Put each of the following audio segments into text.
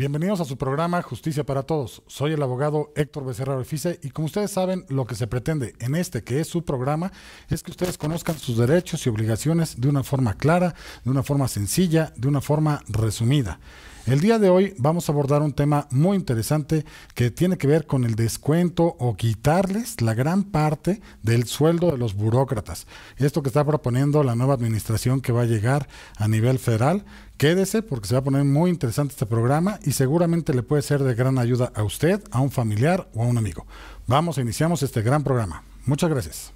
Bienvenidos a su programa Justicia para Todos. Soy el abogado Héctor Becerra Orefice y como ustedes saben, lo que se pretende en este que es su programa es que ustedes conozcan sus derechos y obligaciones de una forma clara, de una forma sencilla, de una forma resumida. El día de hoy vamos a abordar un tema muy interesante que tiene que ver con el descuento o quitarles la gran parte del sueldo de los burócratas. Esto que está proponiendo la nueva administración que va a llegar a nivel federal. Quédese porque se va a poner muy interesante este programa y seguramente le puede ser de gran ayuda a usted, a un familiar o a un amigo. Vamos, iniciamos este gran programa. Muchas gracias.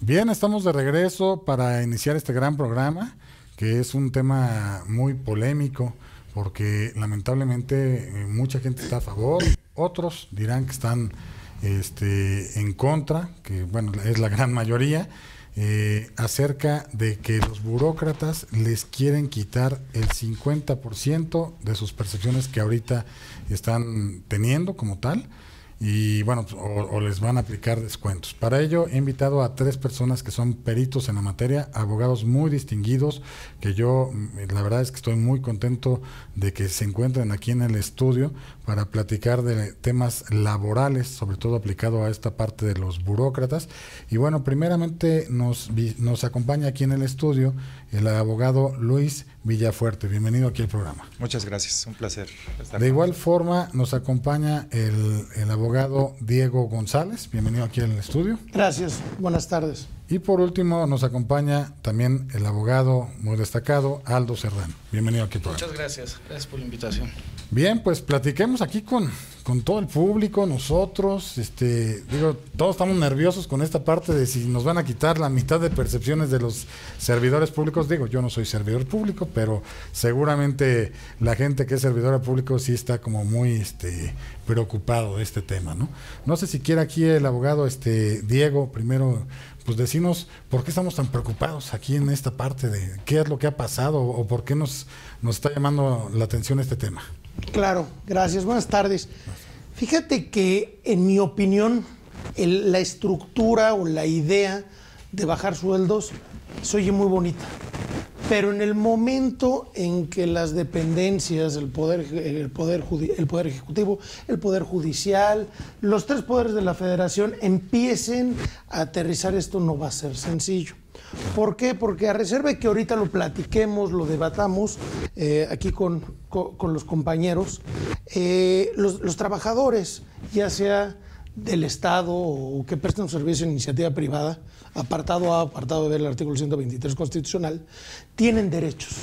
Bien, estamos de regreso para iniciar este gran programa, que es un tema muy polémico, porque lamentablemente mucha gente está a favor, otros dirán que están en contra, que bueno, es la gran mayoría, acerca de que los burócratas les quieren quitar el 50% de sus percepciones que ahorita están teniendo como tal. Y bueno, o les van a aplicar descuentos. Para ello he invitado a 3 personas que son peritos en la materia, abogados muy distinguidos, que yo la verdad es que estoy muy contento de que se encuentren aquí en el estudio para platicar de temas laborales, sobre todo aplicado a esta parte de los burócratas. Y bueno, primeramente nos acompaña aquí en el estudio el abogado Luis Villafuerte. Bienvenido aquí al programa. Muchas gracias, un placer estar. De igual forma nos acompaña el abogado Diego González. Bienvenido aquí al estudio. Gracias, buenas tardes. Y por último nos acompaña también el abogado muy destacado Aldo Serrano. Bienvenido aquí al programa. Muchas gracias por la invitación. Bien, pues platiquemos aquí con todo el público, nosotros, todos estamos nerviosos con esta parte de si nos van a quitar la mitad de percepciones de los servidores públicos. Digo, yo no soy servidor público, pero seguramente la gente que es servidora público sí está como muy preocupado de este tema, ¿no? No sé si quiere aquí el abogado Diego, primero, pues decirnos por qué estamos tan preocupados aquí en esta parte de qué es lo que ha pasado o por qué nos está llamando la atención este tema. Claro, gracias, buenas tardes. Fíjate que en mi opinión la estructura o la idea de bajar sueldos se oye muy bonita, pero en el momento en que las dependencias, el poder ejecutivo, el poder judicial, los 3 poderes de la federación empiecen a aterrizar, esto no va a ser sencillo. ¿Por qué? Porque a reserva de que ahorita lo platiquemos, lo debatamos aquí con los compañeros, los trabajadores, ya sea del Estado o que presten un servicio en iniciativa privada, apartado A, apartado B del artículo 123 constitucional, tienen derechos.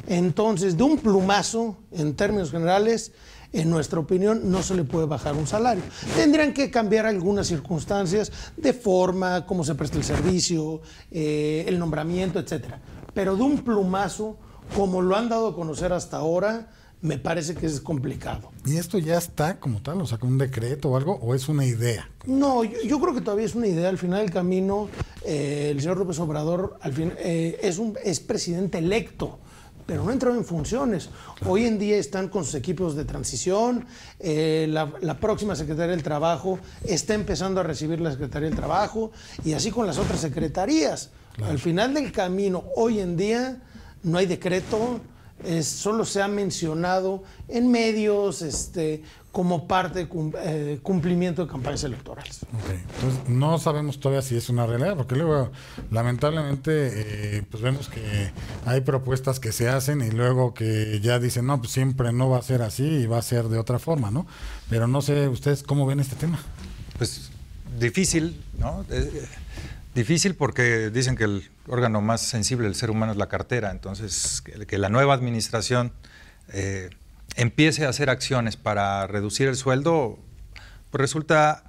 Entonces, de un plumazo, en términos generales, en nuestra opinión, no se le puede bajar un salario. Tendrían que cambiar algunas circunstancias de forma, cómo se presta el servicio, el nombramiento, etcétera. Pero de un plumazo, como lo han dado a conocer hasta ahora, me parece que es complicado. ¿Y esto ya está como tal? O sea, ¿con un decreto o algo? ¿O es una idea? No, yo creo que todavía es una idea. Al final del camino, el señor López Obrador es presidente electo, pero no entró en funciones. Claro. Hoy en día están con sus equipos de transición, la próxima Secretaría del Trabajo está empezando a recibir la Secretaría del Trabajo y así con las otras secretarías. Claro. Al final del camino, hoy en día, no hay decreto, Solo se ha mencionado en medios como parte de cumplimiento de campañas electorales. Okay. Entonces, no sabemos todavía si es una realidad, porque luego, lamentablemente, pues vemos que hay propuestas que se hacen y luego que ya dicen, no, pues siempre no va a ser así y va a ser de otra forma, ¿no? Pero no sé, ¿ustedes cómo ven este tema? Pues difícil, ¿no? Difícil porque dicen que el órgano más sensible del ser humano es la cartera, entonces que la nueva administración empiece a hacer acciones para reducir el sueldo, pues resulta,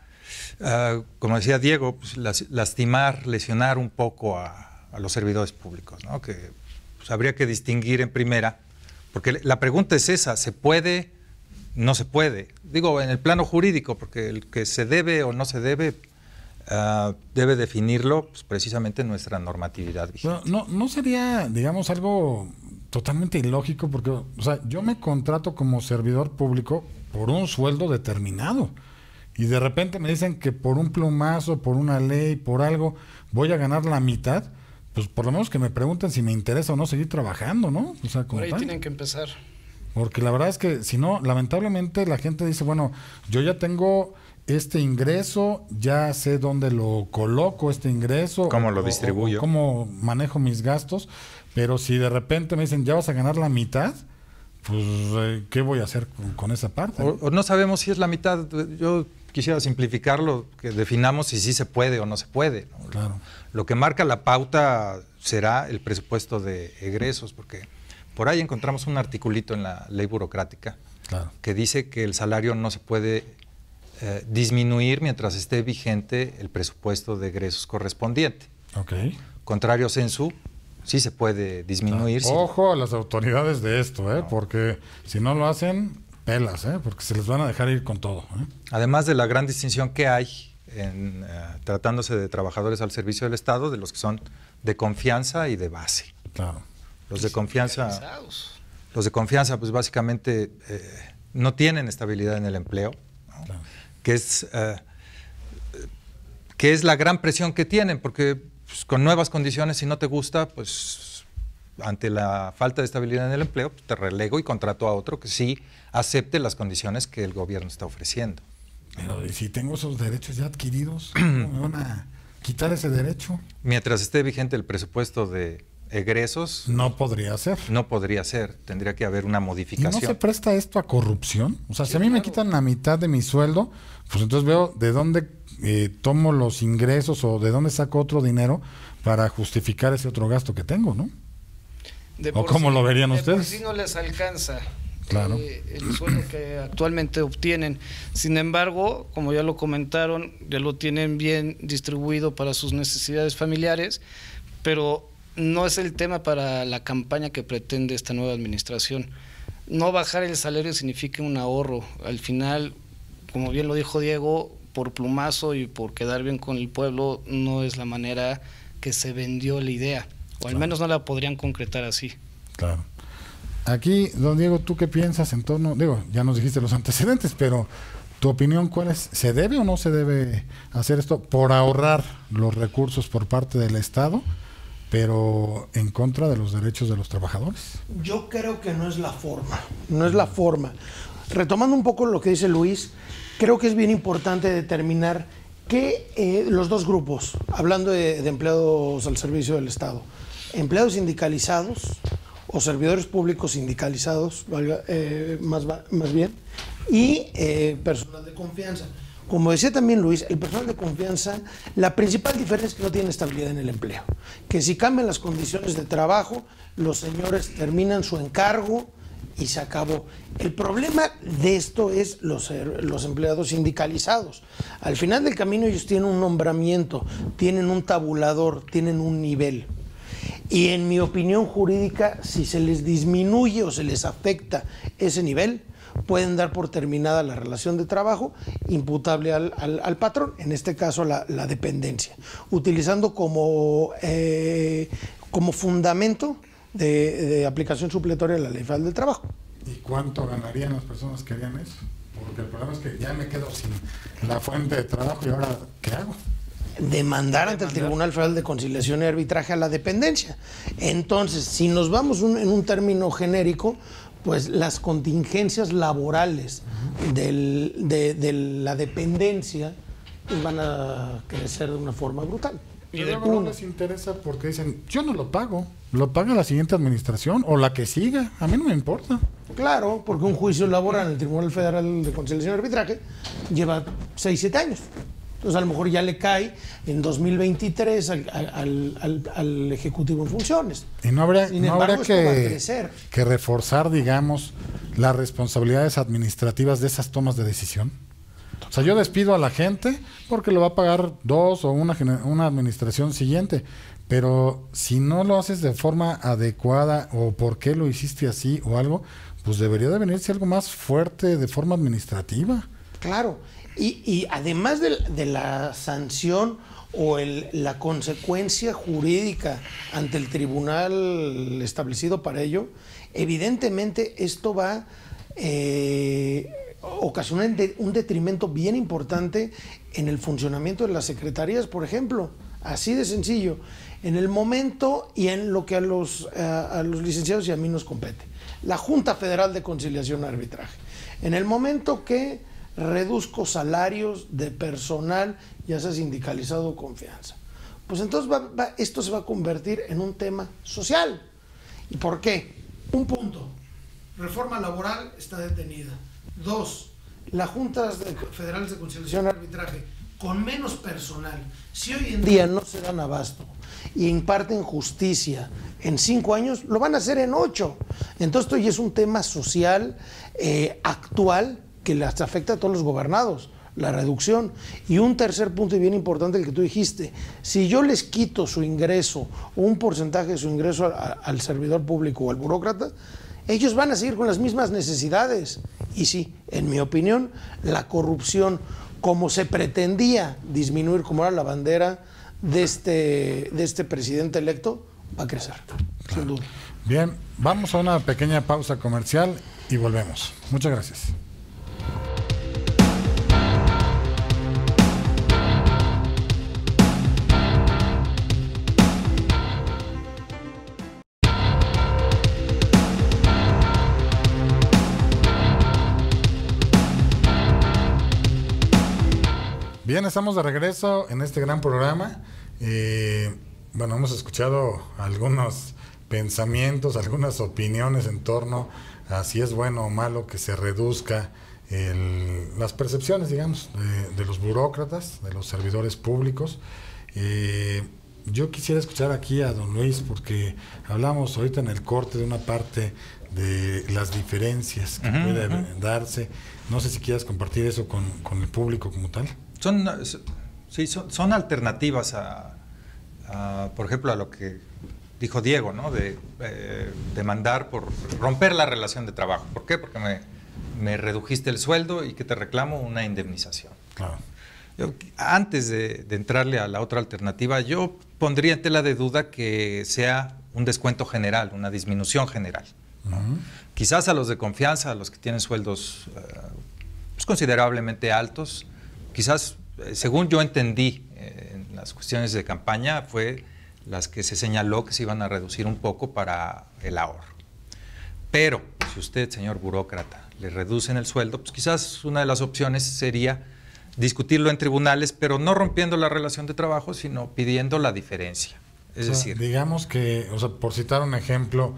como decía Diego, pues lastimar, lesionar un poco a los servidores públicos, ¿no? Que pues, habría que distinguir en primera, porque la pregunta es esa, ¿se puede? No se puede. Digo, en el plano jurídico, porque el que se debe o no se debe, debe definirlo pues, precisamente nuestra normatividad vigente. No sería, digamos, algo totalmente ilógico, porque, o sea, yo me contrato como servidor público por un sueldo determinado y de repente me dicen que por un plumazo, por una ley, por algo, voy a ganar la mitad. Pues por lo menos que me pregunten si me interesa o no seguir trabajando, ¿no? O sea, como por ahí tal. tienen que empezar. Porque la verdad es que si no, lamentablemente la gente dice, bueno, yo ya tengo este ingreso, ya sé dónde lo coloco este ingreso. ¿Cómo lo distribuyo? O cómo manejo mis gastos, pero si de repente me dicen, ya vas a ganar la mitad, pues, ¿qué voy a hacer con esa parte? O no sabemos si es la mitad. Yo quisiera simplificarlo, que definamos si sí se puede o no se puede, ¿no? Claro. Lo que marca la pauta será el presupuesto de egresos, porque por ahí encontramos un articulito en la ley burocrática que dice que el salario no se puede disminuir mientras esté vigente el presupuesto de egresos correspondiente. Okay. Contrario censu, sí se puede disminuir. Ojo a las autoridades de esto, porque si no lo hacen, pelas, porque se les van a dejar ir con todo. Además de la gran distinción que hay en tratándose de trabajadores al servicio del Estado, de los que son de confianza y de base. Claro. Los de confianza, pues básicamente no tienen estabilidad en el empleo, ¿no? Claro. que es la gran presión que tienen, porque pues, con nuevas condiciones, si no te gusta, pues ante la falta de estabilidad en el empleo, pues, te relego y contrato a otro que sí acepte las condiciones que el gobierno está ofreciendo. Pero ¿y si tengo esos derechos ya adquiridos, cómo me van a quitar ese derecho? Mientras esté vigente el presupuesto de egresos... No podría ser. No podría ser, tendría que haber una modificación. ¿Y no se presta esto a corrupción? O sea, si a mí me quitan la mitad de mi sueldo, pues entonces veo de dónde tomo los ingresos o de dónde saco otro dinero para justificar ese otro gasto que tengo, ¿no? ¿O cómo lo verían ustedes? Si no les alcanza. Claro. El sueldo que actualmente obtienen. Sin embargo, como ya lo comentaron, ya lo tienen bien distribuido para sus necesidades familiares, pero no es el tema para la campaña que pretende esta nueva administración. No bajar el salario significa un ahorro. Al final, como bien lo dijo Diego, por plumazo y por quedar bien con el pueblo, no es la manera que se vendió la idea, o al menos no la podrían concretar así. Claro. Aquí, don Diego, ¿tú qué piensas en torno? Digo, ya nos dijiste los antecedentes, pero ¿tu opinión cuál es? ¿Se debe o no se debe hacer esto por ahorrar los recursos por parte del Estado, pero en contra de los derechos de los trabajadores? Yo creo que no es la forma, no es la forma. Retomando un poco lo que dice Luis, creo que es bien importante determinar que los dos grupos, hablando de empleados al servicio del Estado, empleados sindicalizados o servidores públicos sindicalizados, más bien, y personal de confianza. Como decía también Luis, el personal de confianza, la principal diferencia es que no tiene estabilidad en el empleo. Que si cambian las condiciones de trabajo, los señores terminan su encargo y se acabó. El problema de esto es los empleados sindicalizados. Al final del camino ellos tienen un nombramiento, tienen un tabulador, tienen un nivel. Y en mi opinión jurídica, si se les disminuye o se les afecta ese nivel, pueden dar por terminada la relación de trabajo imputable al patrón, en este caso la dependencia, utilizando como fundamento de aplicación supletoria de la Ley Federal del Trabajo. ¿Y cuánto ganarían las personas que harían eso? Porque el problema es que ya me quedo sin la fuente de trabajo y ahora, ¿qué hago? demandar ante el Tribunal Federal de Conciliación y Arbitraje a la dependencia. Entonces, si nos vamos en un término genérico, pues las contingencias laborales de la dependencia pues van a crecer de una forma brutal. Y luego no les interesa porque dicen, yo no lo pago, lo paga la siguiente administración o la que siga, a mí no me importa. Claro, porque un juicio laboral en el Tribunal Federal de Conciliación y Arbitraje lleva 6-7 años. Entonces a lo mejor ya le cae en 2023 al Ejecutivo en funciones. Y no habría, Sin no embargo, habría esto va a crecer. que reforzar, digamos, las responsabilidades administrativas de esas tomas de decisión. O sea, yo despido a la gente porque lo va a pagar dos o una administración siguiente. Pero si no lo haces de forma adecuada o por qué lo hiciste así o algo, pues debería de venirse algo más fuerte de forma administrativa. Claro. Y además de la sanción o la consecuencia jurídica ante el tribunal establecido para ello, evidentemente esto va ocasionar un detrimento bien importante en el funcionamiento de las secretarías, por ejemplo. Así de sencillo. En el momento y en lo que a los licenciados y a mí nos compete. La Junta Federal de Conciliación y Arbitraje. En el momento que reduzco salarios de personal, ya sea sindicalizado o confianza, pues entonces esto se va a convertir en un tema social. ¿Y por qué? Un punto, reforma laboral está detenida. 2, las juntas federales de conciliación y arbitraje con menos personal, si hoy en día no se dan abasto y imparten justicia en 5 años, lo van a hacer en 8. Entonces esto ya es un tema social actual que les afecta a todos los gobernados, la reducción. Y un tercer punto y bien importante, el que tú dijiste, si yo les quito su ingreso o un porcentaje de su ingreso al servidor público o al burócrata, ellos van a seguir con las mismas necesidades. Y sí, en mi opinión, la corrupción, como se pretendía disminuir, como era la bandera de este presidente electo, va a crecer, sin duda. Bien, vamos a una pequeña pausa comercial y volvemos. Muchas gracias. Bien, estamos de regreso en este gran programa. Bueno, hemos escuchado algunos pensamientos, algunas opiniones en torno a si es bueno o malo que se reduzca las percepciones, digamos, de los burócratas, de los servidores públicos. Yo quisiera escuchar aquí a don Luis, porque hablamos ahorita en el corte de una parte de las diferencias que puede darse. No sé si quieras compartir eso con el público como tal. Son alternativas por ejemplo, a lo que dijo Diego, ¿no? De demandar por romper la relación de trabajo. ¿Por qué? Porque me redujiste el sueldo y que te reclamo una indemnización. Claro. Antes de entrarle a la otra alternativa, yo pondría en tela de duda que sea un descuento general, una disminución general, ¿no? Quizás a los de confianza, a los que tienen sueldos pues considerablemente altos, quizás, según yo entendí en las cuestiones de campaña, fue las que se señaló que se iban a reducir un poco para el ahorro. Pero si usted, señor burócrata, le reducen el sueldo, pues quizás una de las opciones sería discutirlo en tribunales, pero no rompiendo la relación de trabajo, sino pidiendo la diferencia. Es decir, digamos que, o sea, por citar un ejemplo,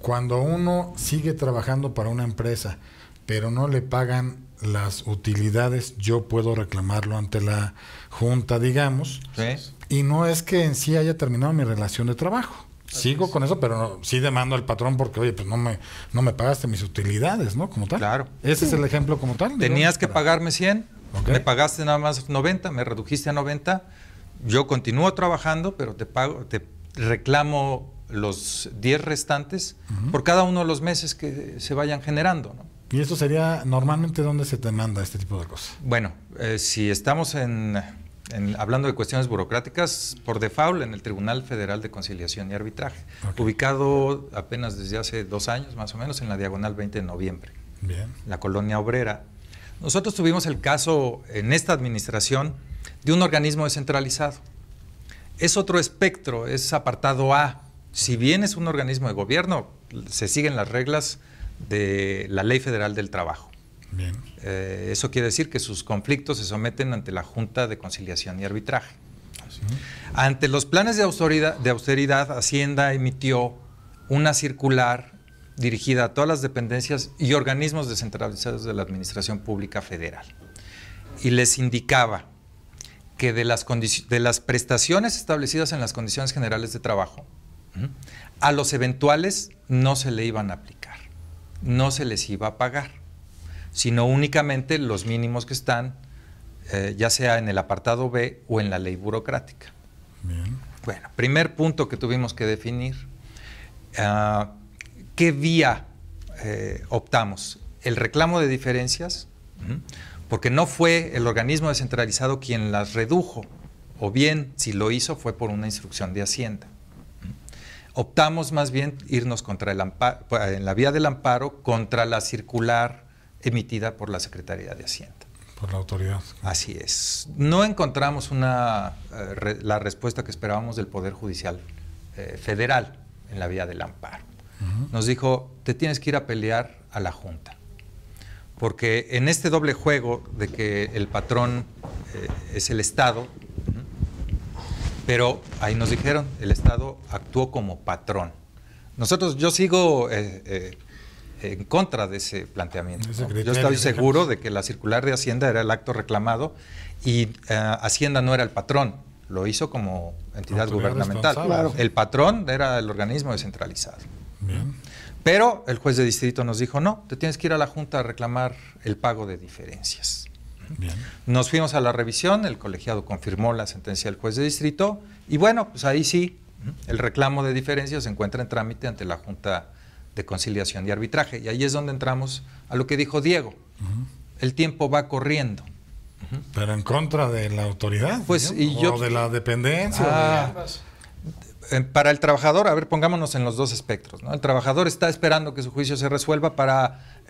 cuando uno sigue trabajando para una empresa, pero no le pagan las utilidades, yo puedo reclamarlo ante la junta, digamos, ¿sí? Y no es que en sí haya terminado mi relación de trabajo. Sigo con eso, pero sí demando al patrón porque, oye, pues no me pagaste mis utilidades, ¿no? Como tal. Claro. Ese es el ejemplo como tal. Tenías que pagarme 100, me pagaste nada más 90, me redujiste a 90, yo continúo trabajando, pero te reclamo los 10 restantes por cada uno de los meses que se vayan generando, ¿no? ¿Y eso sería normalmente dónde se demanda este tipo de cosas? Bueno, si estamos hablando de cuestiones burocráticas, por default en el Tribunal Federal de Conciliación y Arbitraje, ubicado apenas desde hace 2 años más o menos en la diagonal 20 de noviembre, bien, la colonia obrera. Nosotros tuvimos el caso en esta administración de un organismo descentralizado. Es otro espectro, es apartado A. Si bien es un organismo de gobierno, se siguen las reglas de la Ley Federal del Trabajo. Bien. Eso quiere decir que sus conflictos se someten ante la Junta de Conciliación y Arbitraje. Sí. Ante los planes de austeridad, Hacienda emitió una circular dirigida a todas las dependencias y organismos descentralizados de la Administración Pública Federal. Y les indicaba que de las prestaciones establecidas en las condiciones generales de trabajo, a los eventuales no se le iban a aplicar, no se les iba a pagar, sino únicamente los mínimos que están, ya sea en el apartado B o en la ley burocrática. Bien. Bueno, primer punto que tuvimos que definir, ¿qué vía optamos? El reclamo de diferencias, porque no fue el organismo descentralizado quien las redujo, o bien, si lo hizo, fue por una instrucción de Hacienda. Optamos más bien irnos contra en la vía del amparo contra la circular emitida por la Secretaría de Hacienda. Por la autoridad. Así es. No encontramos la respuesta que esperábamos del Poder Judicial Federal en la vía del amparo. Nos dijo, te tienes que ir a pelear a la Junta. Porque en este doble juego de que el patrón es el Estado, pero ahí nos dijeron, el Estado actuó como patrón. Yo sigo en contra de ese planteamiento, ¿no? Yo estoy seguro de que la circular de Hacienda era el acto reclamado y Hacienda no era el patrón, lo hizo como entidad gubernamental. Claro. El patrón era el organismo descentralizado. Bien. Pero el juez de distrito nos dijo, no, te tienes que ir a la Junta a reclamar el pago de diferencias. Bien. Nos fuimos a la revisión, el colegiado confirmó la sentencia del juez de distrito y bueno, pues ahí sí, el reclamo de diferencias se encuentra en trámite ante la Junta de Conciliación y Arbitraje. Y ahí es donde entramos a lo que dijo Diego. El tiempo va corriendo. Pero en contra de la autoridad, pues, o de la dependencia. Para el trabajador, a ver, pongámonos en los dos espectros, ¿no? El trabajador está esperando que su juicio se resuelva para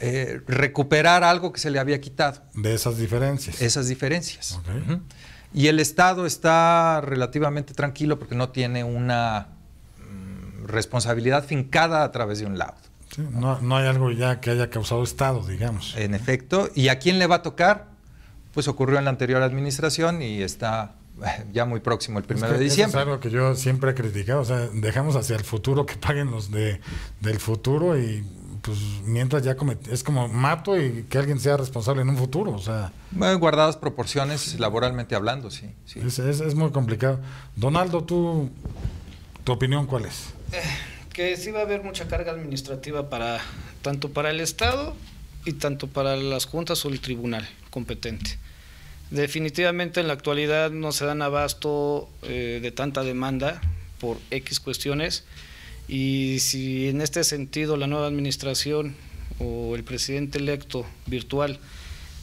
recuperar algo que se le había quitado. De esas diferencias. Esas diferencias. Okay. Y el Estado está relativamente tranquilo porque no tiene una responsabilidad fincada a través de un laudo. Sí, no hay algo ya que haya causado Estado, digamos. En efecto. ¿Y a quién le va a tocar? Pues ocurrió en la anterior administración y está ya muy próximo el 1 de diciembre. Eso es algo que yo siempre he criticado, o sea, dejamos hacia el futuro que paguen los del futuro y pues mientras ya es como mato y que alguien sea responsable en un futuro, o sea. Guardadas proporciones, laboralmente hablando, sí. Es muy complicado. Donaldo, ¿tu opinión cuál es? Que sí va a haber mucha carga administrativa tanto para el Estado y tanto para las juntas o el tribunal competente. Definitivamente en la actualidad no se dan abasto de tanta demanda por X cuestiones y si en este sentido la nueva administración o el presidente electo virtual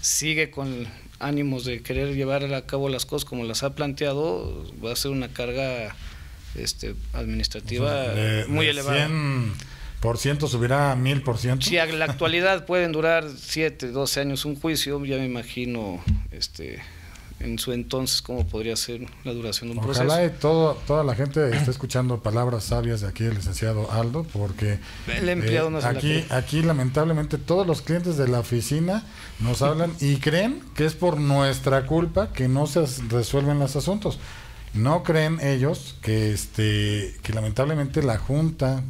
sigue con ánimos de querer llevar a cabo las cosas como las ha planteado, va a ser una carga administrativa muy elevada. 100% subirá a 1000%. Si en la actualidad pueden durar 7, 12 años un juicio, ya me imagino en su entonces cómo podría ser la duración de un proceso. Ojalá y toda la gente esté escuchando palabras sabias de aquí del licenciado Aldo, porque el empleado no aquí lamentablemente todos los clientes de la oficina nos hablan y creen que es por nuestra culpa que no se resuelven los asuntos. No creen ellos que lamentablemente la Junta,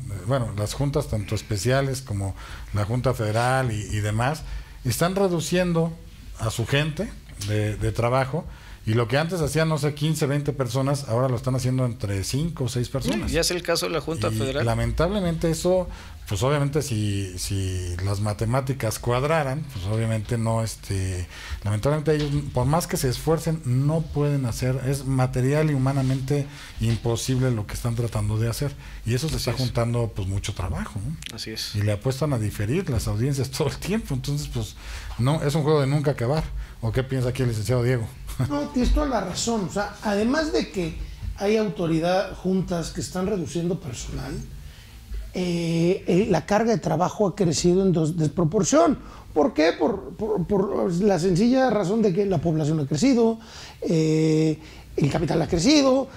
las juntas tanto especiales como la Junta Federal y demás, están reduciendo a su gente de trabajo y lo que antes hacían, 15, 20 personas, ahora lo están haciendo entre 5 o 6 personas. Ya es el caso de la Junta Federal. Lamentablemente eso, pues obviamente si las matemáticas cuadraran, pues obviamente no, lamentablemente ellos, por más que se esfuercen, no pueden hacer, es material y humanamente imposible lo que están tratando de hacer. Y eso se está juntando pues mucho trabajo, ¿no? Así es. Y le apuestan a diferir las audiencias todo el tiempo, entonces pues no, es un juego de nunca acabar. ¿O qué piensa aquí el licenciado Diego? No, tienes toda la razón. O sea, además de que hay juntas que están reduciendo personal, la carga de trabajo ha crecido en desproporción. ¿Por qué? Por la sencilla razón de que la población ha crecido, el capital ha crecido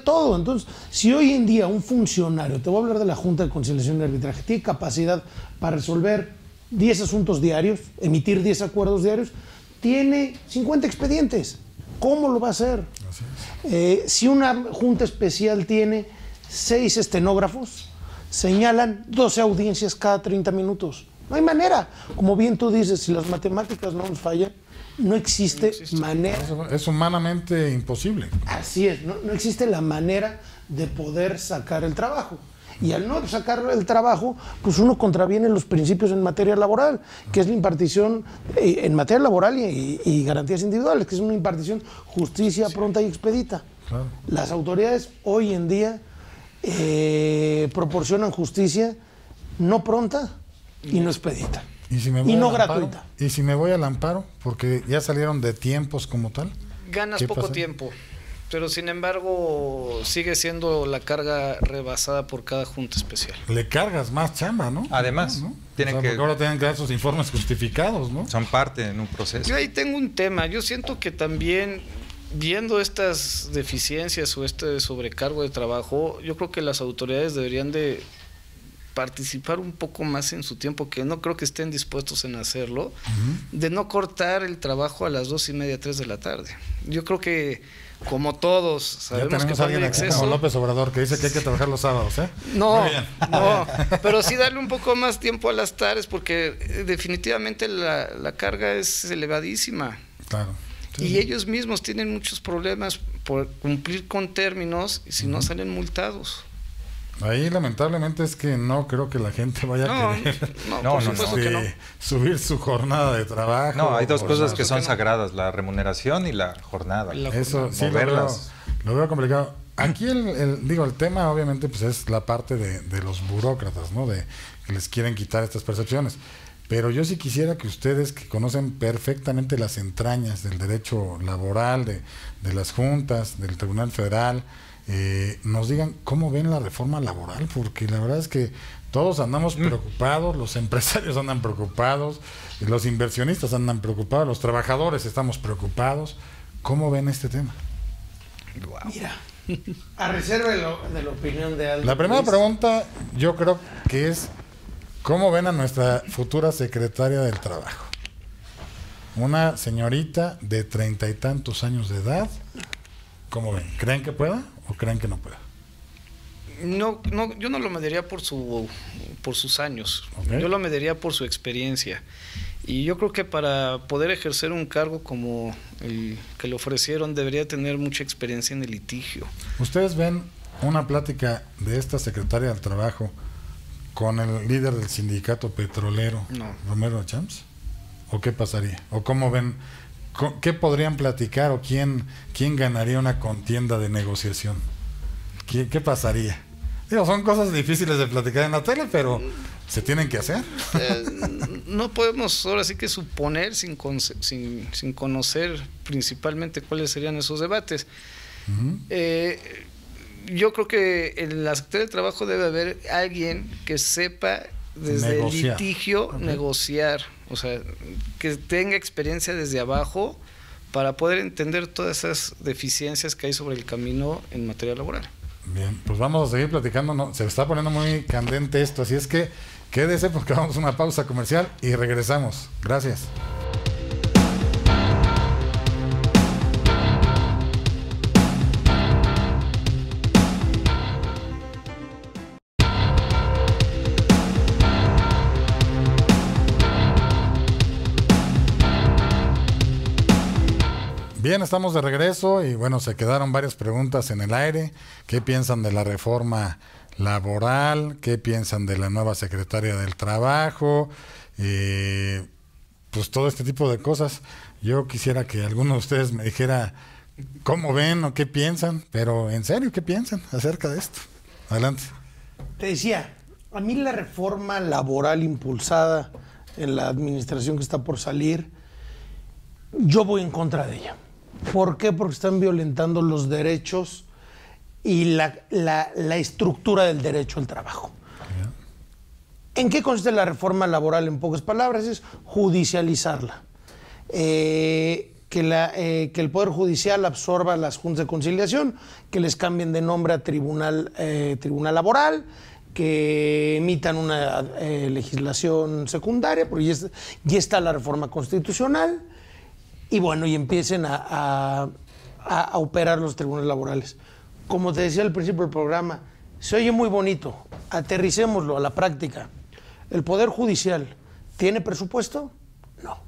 todo. Entonces, si hoy en día un funcionario, te voy a hablar de la Junta de Conciliación y Arbitraje, tiene capacidad para resolver 10 asuntos diarios, emitir 10 acuerdos diarios, tiene 50 expedientes. ¿Cómo lo va a hacer? Si una junta especial tiene 6 estenógrafos, señalan 12 audiencias cada 30 minutos. No hay manera. Como bien tú dices, si las matemáticas no nos fallan, no existe manera. Es humanamente imposible. Así es, no existe la manera de poder sacar el trabajo. Y al no sacar el trabajo, pues uno contraviene los principios en materia laboral, que es la impartición en materia laboral y garantías individuales, que es una impartición justicia pronta y expedita. Claro. Las autoridades hoy en día proporcionan justicia no pronta y no expedita. Y no gratuita. ¿Y si me voy al amparo? Porque ya salieron de tiempos como tal. Ganas poco tiempo. Pero sin embargo sigue siendo la carga rebasada por cada junta especial. Le cargas más chamba, ¿no? Además, ¿no? Tienen que ahora tienen que dar sus informes justificados, ¿no? Son parte en un proceso. Yo ahí tengo un tema. Yo siento que también, viendo estas deficiencias o este sobrecargo de trabajo, yo creo que las autoridades deberían de participar un poco más en su tiempo, que no creo que estén dispuestos en hacerlo, de no cortar el trabajo a las 2:30, 3 de la tarde. Yo creo que, como todos sabemos que alguien aquí como López Obrador que dice que hay que trabajar los sábados, ¿eh? No, pero sí darle un poco más tiempo a las tardes, porque definitivamente la carga es elevadísima. Claro. Sí. Y ellos mismos tienen muchos problemas por cumplir con términos y si no salen multados. Ahí lamentablemente es que no creo que la gente vaya a querer por supuesto que no. Subir su jornada de trabajo. No, hay dos cosas que son sagradas, la remuneración y la jornada. Eso sí lo veo complicado. Aquí el tema obviamente pues es la parte de los burócratas, ¿no? De que les quieren quitar estas percepciones. Pero yo sí quisiera que ustedes, que conocen perfectamente las entrañas del derecho laboral, de las juntas, del Tribunal Federal, nos digan cómo ven la reforma laboral, porque la verdad es que todos andamos preocupados, los empresarios andan preocupados, los inversionistas andan preocupados, los trabajadores estamos preocupados. ¿Cómo ven este tema? Wow. Mira, a reserva de la opinión de alguien. La primera pregunta yo creo que es ¿cómo ven a nuestra futura secretaria del Trabajo? Una señorita de 30 y tantos años de edad. ¿Cómo ven? ¿Creen que pueda o creen que no pueda? No, yo no lo mediría por sus años. Okay. Yo lo mediría por su experiencia. Y yo creo que para poder ejercer un cargo como el que le ofrecieron debería tener mucha experiencia en el litigio. ¿Ustedes ven una plática de esta secretaria del Trabajo con el líder del sindicato petrolero, Romero Champs? ¿O qué pasaría? ¿O cómo ven? ¿Qué podrían platicar o quién ganaría una contienda de negociación? ¿Qué pasaría? Digo, son cosas difíciles de platicar en la tele, pero se tienen que hacer. No podemos ahora sí que suponer sin conocer principalmente cuáles serían esos debates. Yo creo que en la Secretaría del Trabajo debe haber alguien que sepa desde el litigio negociar, o sea, que tenga experiencia desde abajo para poder entender todas esas deficiencias que hay sobre el camino en materia laboral. Bien, pues vamos a seguir platicando, ¿no? Se está poniendo muy candente esto, así es que quédese porque vamos a una pausa comercial y regresamos. Gracias. Bien, estamos de regreso y bueno, se quedaron varias preguntas en el aire. ¿Qué piensan de la reforma laboral? ¿Qué piensan de la nueva secretaria del Trabajo? Pues todo este tipo de cosas. Yo quisiera que alguno de ustedes me dijera cómo ven o qué piensan, pero en serio, ¿qué piensan acerca de esto? Adelante. Te decía, a mí la reforma laboral impulsada en la administración que está por salir, yo voy en contra de ella. ¿Por qué? Porque están violentando los derechos y la estructura del derecho al trabajo. ¿En qué consiste la reforma laboral? En pocas palabras, es judicializarla. Que el Poder Judicial absorba las juntas de conciliación, que les cambien de nombre a tribunal laboral, que emitan una legislación secundaria, porque ya está la reforma constitucional, y bueno, y empiecen a operar los tribunales laborales. Como te decía al principio del programa, se oye muy bonito, aterricémoslo a la práctica. ¿El Poder Judicial tiene presupuesto? No.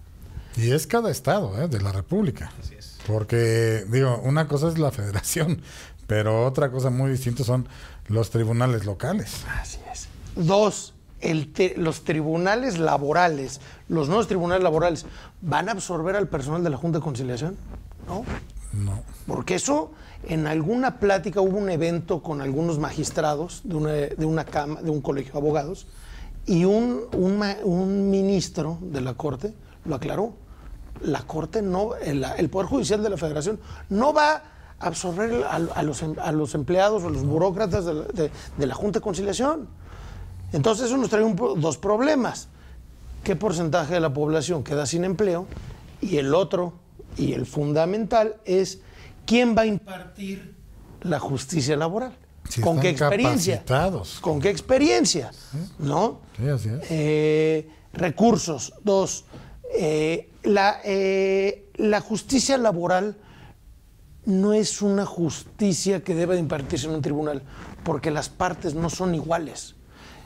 Y es cada estado de la República. Así es. Porque, digo, una cosa es la federación, pero otra cosa muy distinta son los tribunales locales. Así es. 2, los tribunales laborales, los nuevos tribunales laborales, ¿van a absorber al personal de la Junta de Conciliación? No. No. Porque eso, en alguna plática hubo un evento con algunos magistrados de un colegio de abogados, y un ministro de la Corte lo aclaró. La Corte no, el Poder Judicial de la Federación no va a absorber a los empleados o los burócratas de la Junta de Conciliación. Entonces eso nos trae dos problemas. ¿Qué porcentaje de la población queda sin empleo? Y el otro, y el fundamental, es ¿quién va a impartir la justicia laboral? Si ¿Con qué experiencia? Capacitados. ¿Con qué experiencia? ¿No? Sí, así es. Recursos. 2, la justicia laboral no es una justicia que debe de impartirse en un tribunal, porque las partes no son iguales.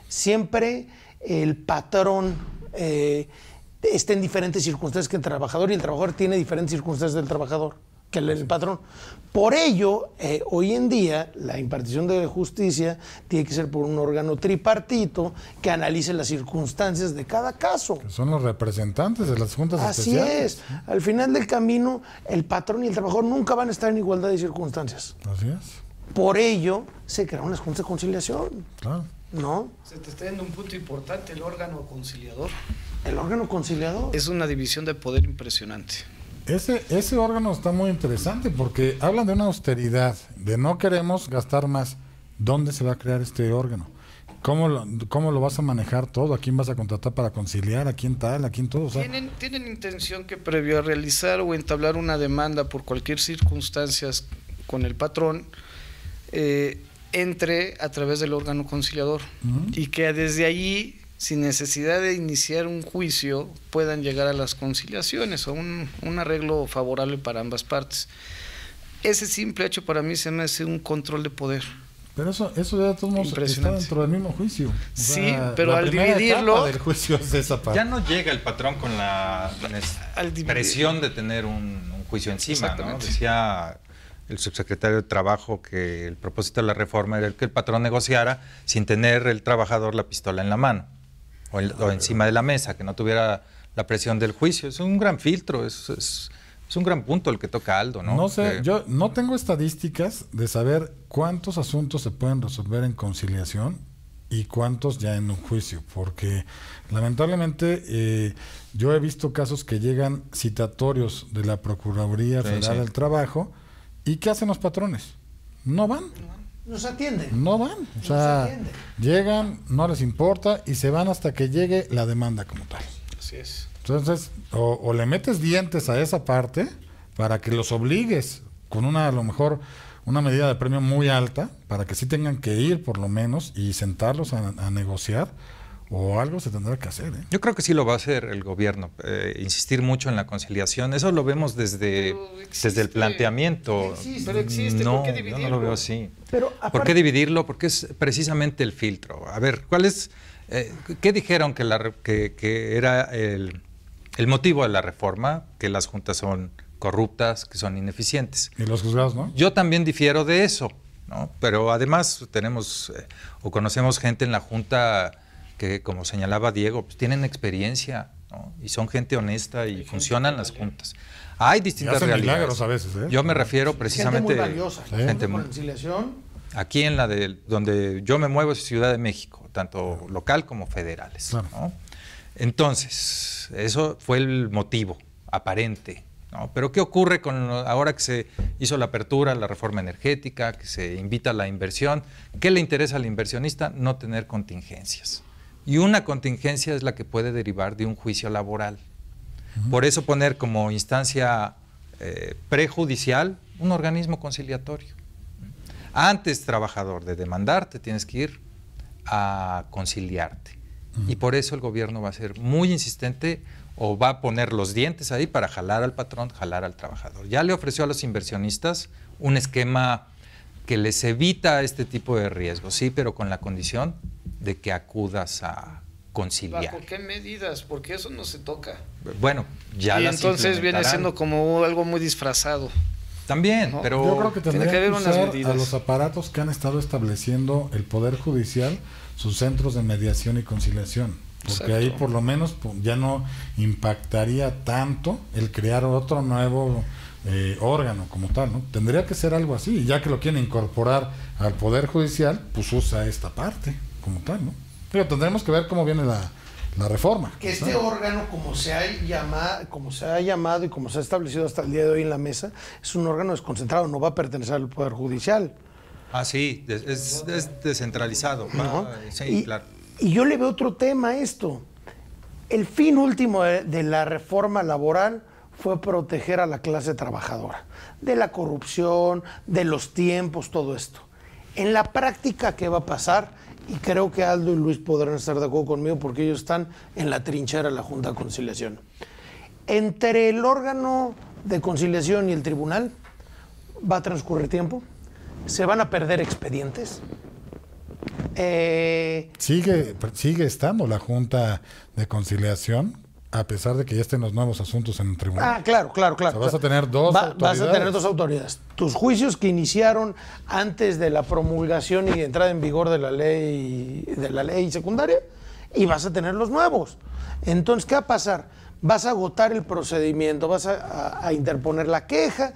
Siempre el patrón está en diferentes circunstancias que el trabajador, y el trabajador tiene diferentes circunstancias del trabajador que el patrón. Por ello, hoy en día, la impartición de justicia tiene que ser por un órgano tripartito que analice las circunstancias de cada caso. Que son los representantes de las juntas Así especiales. es. Al final del camino, el patrón y el trabajador nunca van a estar en igualdad de circunstancias. Así es. Por ello, se crearon las juntas de conciliación, Claro. ¿no? Se te está dando un punto importante, el órgano conciliador. El órgano conciliador. Es una división de poder impresionante. Ese órgano está muy interesante porque hablan de una austeridad, de no queremos gastar más. ¿Dónde se va a crear este órgano? ¿Cómo lo vas a manejar todo? ¿A quién vas a contratar para conciliar? ¿A quién tal? ¿A quién todo? O sea, ¿Tienen intención que previo a realizar o entablar una demanda por cualquier circunstancia con el patrón, entre a través del órgano conciliador? Y que desde allí, sin necesidad de iniciar un juicio, puedan llegar a las conciliaciones o un arreglo favorable para ambas partes. Ese simple hecho para mí se me hace un control de poder. pero eso ya de todos modos está dentro del mismo juicio. O Sí, sea, pero la al primera dividirlo... etapa del juicio es esa parte. Ya no llega el patrón con la presión de tener un juicio encima, ¿no? Exactamente. Decía el subsecretario de Trabajo que el propósito de la reforma era el que el patrón negociara sin tener el trabajador la pistola en la mano o encima de la mesa, que no tuviera la presión del juicio. Es un gran filtro, es un gran punto el que toca Aldo, ¿no? No sé, yo no tengo estadísticas de saber cuántos asuntos se pueden resolver en conciliación y cuántos ya en un juicio, porque lamentablemente yo he visto casos que llegan citatorios de la Procuraduría Federal del Trabajo, y ¿qué hacen los patrones? No van. Nos atienden. No van. O sea, llegan, no les importa y se van hasta que llegue la demanda como tal. Así es. Entonces, o le metes dientes a esa parte para que los obligues con a lo mejor una medida de premio muy alta, para que sí tengan que ir por lo menos y sentarlos a negociar, o algo se tendrá que hacer. Yo creo que sí lo va a hacer el gobierno, insistir mucho en la conciliación. Eso lo vemos desde el planteamiento. Pero existe, no, ¿por qué dividirlo? yo no lo veo así. Pero ¿Por qué dividirlo? Porque es precisamente el filtro. A ver, ¿cuál es? ¿Qué dijeron que era el motivo de la reforma? Que las juntas son corruptas, que son ineficientes. Y los juzgados, ¿no? Yo también difiero de eso, ¿no? Pero además tenemos o conocemos gente en la junta que, como señalaba Diego, pues tienen experiencia, ¿no? Y son gente honesta y funcionan las juntas. Hay distintas hacen realidades. milagros a veces, ¿eh? Yo me refiero precisamente gente muy valiosa. Sí. gente muy, conciliación. aquí en donde yo me muevo es Ciudad de México, tanto local como federales, Claro. ¿no? Entonces, eso fue el motivo aparente, ¿no? Pero ¿qué ocurre ahora que se hizo la apertura, la reforma energética, que se invita a la inversión? ¿Qué le interesa al inversionista? No tener contingencias. y una contingencia es la que puede derivar de un juicio laboral. Por eso poner como instancia prejudicial un organismo conciliatorio. Antes, trabajador, de demandarte, tienes que ir a conciliarte. Y por eso el gobierno va a ser muy insistente o va a poner los dientes ahí para jalar al patrón, jalar al trabajador. Ya le ofreció a los inversionistas un esquema que les evita este tipo de riesgos, sí, pero con la condición de que acudas a conciliar. ¿Bajo qué medidas? Porque eso no se toca. Bueno, ya y las entonces viene siendo como algo muy disfrazado. También, ¿no? pero yo creo que tendría que haber usar unas medidas a los aparatos que han estado estableciendo el Poder Judicial, sus centros de mediación y conciliación, porque Exacto. ahí por lo menos ya no impactaría tanto el crear otro nuevo órgano como tal, ¿no? Tendría que ser algo así, y ya que lo quieren incorporar al Poder Judicial, pues usa esta parte como tal, ¿no? Pero tendremos que ver cómo viene la reforma. Que este órgano, como se ha llamado y como se ha establecido hasta el día de hoy en la mesa, es un órgano desconcentrado, no va a pertenecer al Poder Judicial. Ah, sí, es descentralizado. ¿No? Sí, claro. Y yo le veo otro tema a esto. El fin último de la reforma laboral fue proteger a la clase trabajadora, de la corrupción, de los tiempos, todo esto. En la práctica, ¿qué va a pasar? Y creo que Aldo y Luis podrán estar de acuerdo conmigo porque ellos están en la trinchera de la Junta de Conciliación. Entre el órgano de conciliación y el tribunal va a transcurrir tiempo, se van a perder expedientes. Sigue estando la Junta de Conciliación, a pesar de que ya estén los nuevos asuntos en el tribunal. Ah, claro. O sea, vas a tener dos autoridades. Vas a tener dos autoridades. Tus juicios que iniciaron antes de la promulgación y entrada en vigor de la ley secundaria, y vas a tener los nuevos. Entonces, ¿qué va a pasar? Vas a agotar el procedimiento, vas a interponer la queja,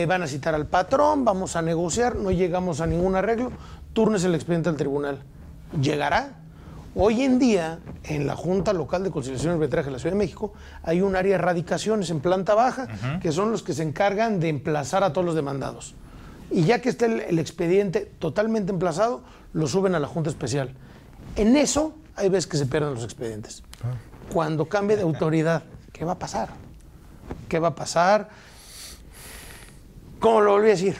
van a citar al patrón, vamos a negociar, no llegamos a ningún arreglo, turnes el expediente al tribunal. ¿Llegará? Hoy en día, en la Junta Local de Conciliación y Arbitraje de la Ciudad de México, hay un área de radicaciones en planta baja, que son los que se encargan de emplazar a todos los demandados. Y ya que esté el expediente totalmente emplazado, lo suben a la Junta Especial. En eso, hay veces que se pierden los expedientes. Cuando cambie de autoridad, ¿qué va a pasar? ¿Qué va a pasar? Como lo volví a decir,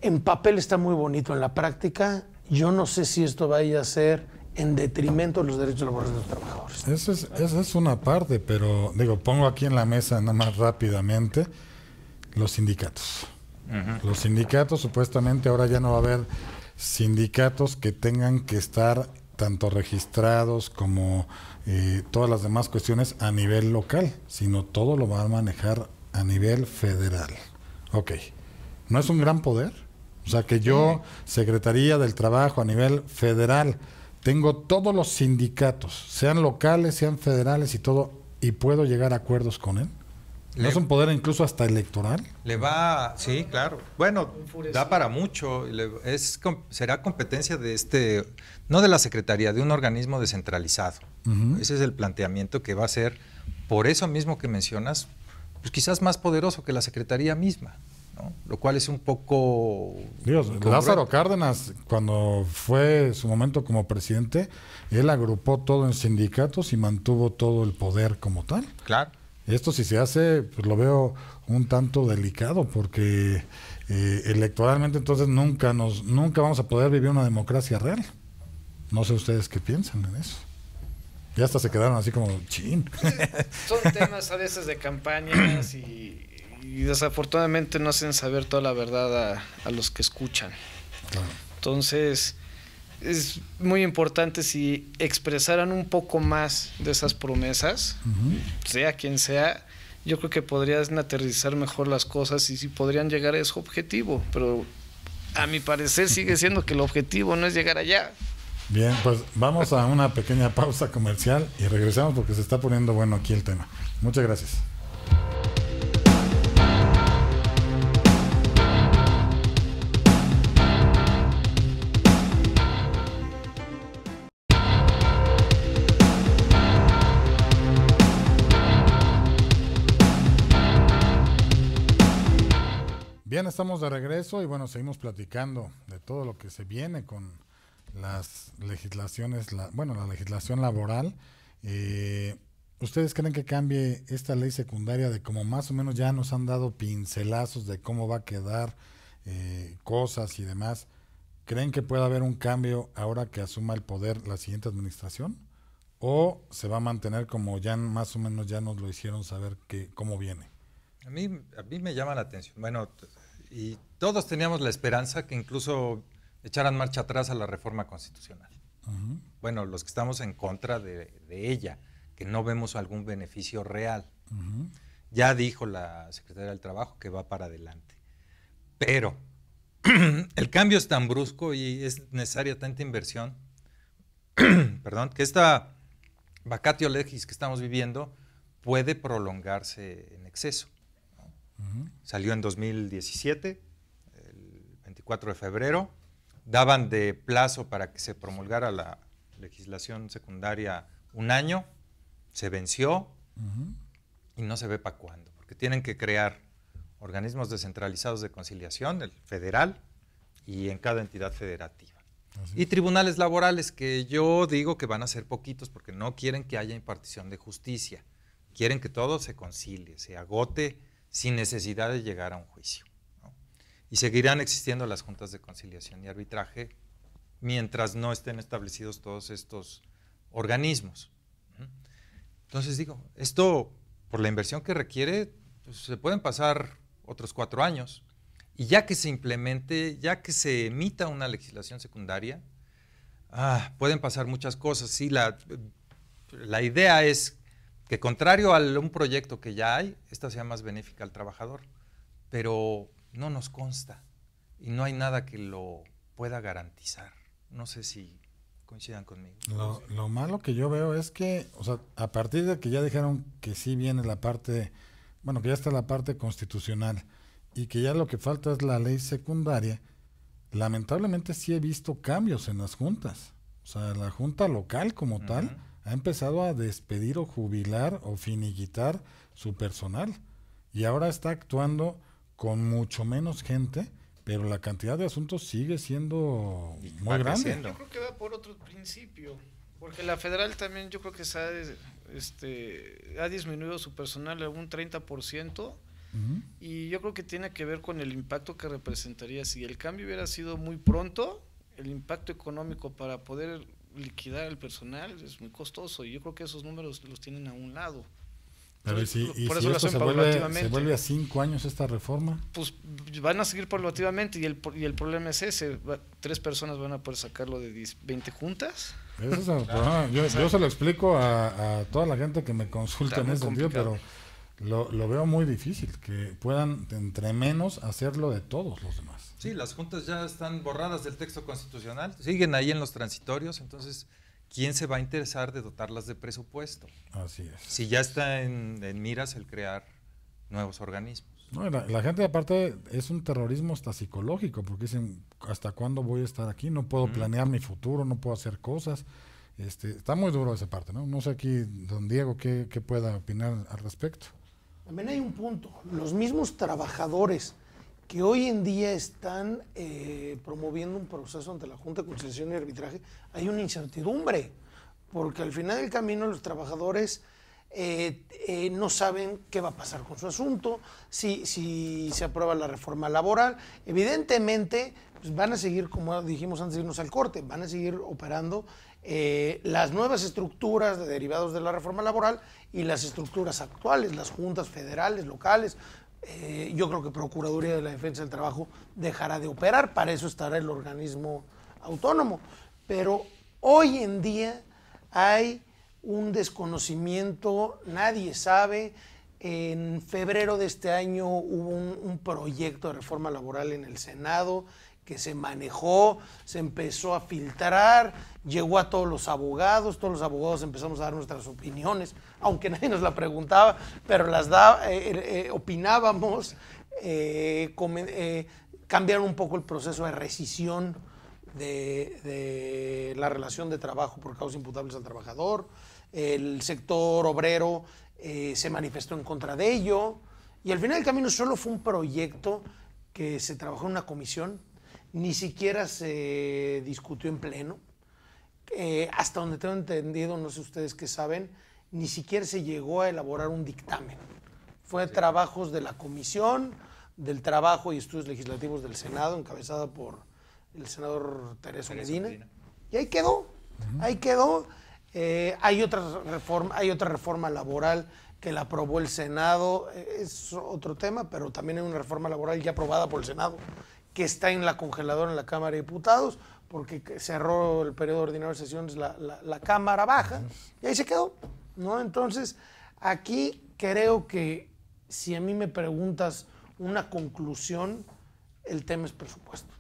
en papel está muy bonito, en la práctica, yo no sé si esto vaya a ser en detrimento de los derechos laborales de los trabajadores. Esa es una parte, pero digo, pongo aquí en la mesa nada más rápidamente los sindicatos. Los sindicatos, supuestamente ahora ya no va a haber sindicatos que tengan que estar tanto registrados como todas las demás cuestiones a nivel local, sino todo lo va a manejar a nivel federal. Ok, ¿no es un gran poder? O sea, que yo, Secretaría del Trabajo a nivel federal, tengo todos los sindicatos, sean locales, sean federales y todo, y puedo llegar a acuerdos con él. ¿No es un poder incluso hasta electoral? Sí, claro. Bueno, da para mucho. Será competencia de no de la Secretaría, de un organismo descentralizado. Ese es el planteamiento que va a ser, por eso mismo que mencionas, pues quizás más poderoso que la Secretaría misma, ¿no? Lo cual es un poco... Dios, Lázaro Cárdenas, cuando fue su momento como presidente, él agrupó todo en sindicatos y mantuvo todo el poder como tal. Claro. Esto si se hace, pues lo veo un tanto delicado, porque electoralmente entonces nunca vamos a poder vivir una democracia real. No sé ustedes qué piensan en eso. Ya hasta se quedaron así como chin. Son temas a veces de campañas y desafortunadamente no hacen saber toda la verdad a los que escuchan. Claro. Entonces, es muy importante si expresaran un poco más de esas promesas, sea quien sea, yo creo que podrían aterrizar mejor las cosas y si podrían llegar a ese objetivo, pero a mi parecer sigue siendo que el objetivo no es llegar allá. Bien, pues vamos a una pequeña pausa comercial y regresamos porque se está poniendo bueno aquí el tema. Muchas gracias. Bien, estamos de regreso y bueno, seguimos platicando de todo lo que se viene con las legislaciones, la legislación laboral, ¿ustedes creen que cambie esta ley secundaria de como más o menos ya nos han dado pincelazos de cómo va a quedar cosas y demás? ¿Creen que pueda haber un cambio ahora que asuma el poder la siguiente administración? ¿O se va a mantener como ya más o menos ya nos lo hicieron saber que cómo viene? A mí me llama la atención. Bueno, y todos teníamos la esperanza que incluso echaran marcha atrás a la reforma constitucional. Uh-huh. Bueno, los que estamos en contra de ella, que no vemos algún beneficio real. Uh-huh. Ya dijo la Secretaría del Trabajo que va para adelante. Pero el cambio es tan brusco y es necesaria tanta inversión, perdón, que esta vacatio legis que estamos viviendo puede prolongarse en exceso, ¿no? Uh-huh. Salió en 2017, el 24 de febrero, daban de plazo para que se promulgara la legislación secundaria un año, se venció Uh-huh. y no se ve para cuándo, porque tienen que crear organismos descentralizados de conciliación, el federal y en cada entidad federativa. Así Y es. tribunales laborales, que yo digo que van a ser poquitos porque no quieren que haya impartición de justicia. Quieren que todo se concilie, se agote sin necesidad de llegar a un juicio, ¿no? Y seguirán existiendo las juntas de conciliación y arbitraje mientras no estén establecidos todos estos organismos. Entonces digo, esto por la inversión que requiere, pues, se pueden pasar otros 4 años. Y ya que se implemente, ya que se emita una legislación secundaria, pueden pasar muchas cosas. Sí, la idea es que, contrario a un proyecto que ya hay, esta sea más benéfica al trabajador, pero no nos consta y no hay nada que lo pueda garantizar. No sé si coincidan conmigo. Lo malo que yo veo es que, o sea, a partir de que ya dijeron que sí viene la parte, bueno, que ya está la parte constitucional, y que ya lo que falta es la ley secundaria, lamentablemente sí he visto cambios en las juntas. O sea, la junta local como tal ha empezado a despedir o jubilar o finiquitar su personal. Y ahora está actuando con mucho menos gente, pero la cantidad de asuntos sigue siendo muy grande. creciendo. Yo creo que va por otro principio, porque la federal también yo creo que ha disminuido su personal a un 30%. Uh-huh. Y yo creo que tiene que ver con el impacto que representaría. Si el cambio hubiera sido muy pronto, el impacto económico para poder liquidar el personal es muy costoso, y yo creo que esos números los tienen a un lado. Pero Entonces, y por si eso lo esto hacen se paulativamente. vuelve a 5 años esta reforma, Pues van a seguir paulativamente, y el problema es ese: 3 personas van a poder sacarlo de 20 juntas. ese es el problema. Yo se lo explico a toda la gente que me consulta Está en muy ese sentido, complicado. pero lo veo muy difícil, que puedan entre menos hacerlo de todos los demás. Sí, las juntas ya están borradas del texto constitucional, siguen ahí en los transitorios, entonces, ¿quién se va a interesar de dotarlas de presupuesto? Así es. Si ya está en miras el crear nuevos organismos. No, la gente aparte es un terrorismo hasta psicológico, porque dicen, ¿hasta cuándo voy a estar aquí? No puedo planear mi futuro, no puedo hacer cosas. Está muy duro esa parte, ¿no? No sé aquí, don Diego, qué pueda opinar al respecto. También hay un punto: los mismos trabajadores que hoy en día están promoviendo un proceso ante la Junta de Conciliación y Arbitraje, hay una incertidumbre, porque al final del camino los trabajadores no saben qué va a pasar con su asunto, si se aprueba la reforma laboral. Evidentemente, pues van a seguir, como dijimos antes de irnos al corte, van a seguir operando las nuevas estructuras derivados de la reforma laboral y las estructuras actuales, las juntas federales, locales. Yo creo que Procuraduría de la Defensa del Trabajo dejará de operar, para eso estará el organismo autónomo. Pero hoy en día hay un desconocimiento, nadie sabe. En febrero de este año hubo un proyecto de reforma laboral en el Senado que se manejó, se empezó a filtrar, llegó a todos los abogados empezamos a dar nuestras opiniones, aunque nadie nos la preguntaba, pero las opinábamos. Cambiaron un poco el proceso de rescisión de la relación de trabajo por causas imputables al trabajador. El sector obrero se manifestó en contra de ello, y al final del camino solo fue un proyecto que se trabajó en una comisión. ni siquiera se discutió en pleno. Hasta donde tengo entendido, no sé ustedes qué saben, ni siquiera se llegó a elaborar un dictamen. Fue trabajos de la Comisión del Trabajo y Estudios Legislativos del Senado, encabezada por el senador Tereso Medina. Y ahí quedó, ahí quedó. Hay otra reforma laboral que la aprobó el Senado, es otro tema, pero también hay una reforma laboral ya aprobada por el Senado, que está en la congeladora en la Cámara de Diputados, porque cerró el periodo ordinario de sesiones la Cámara Baja, y ahí se quedó, ¿no? Entonces, aquí creo que si a mí me preguntas una conclusión, el tema es presupuesto.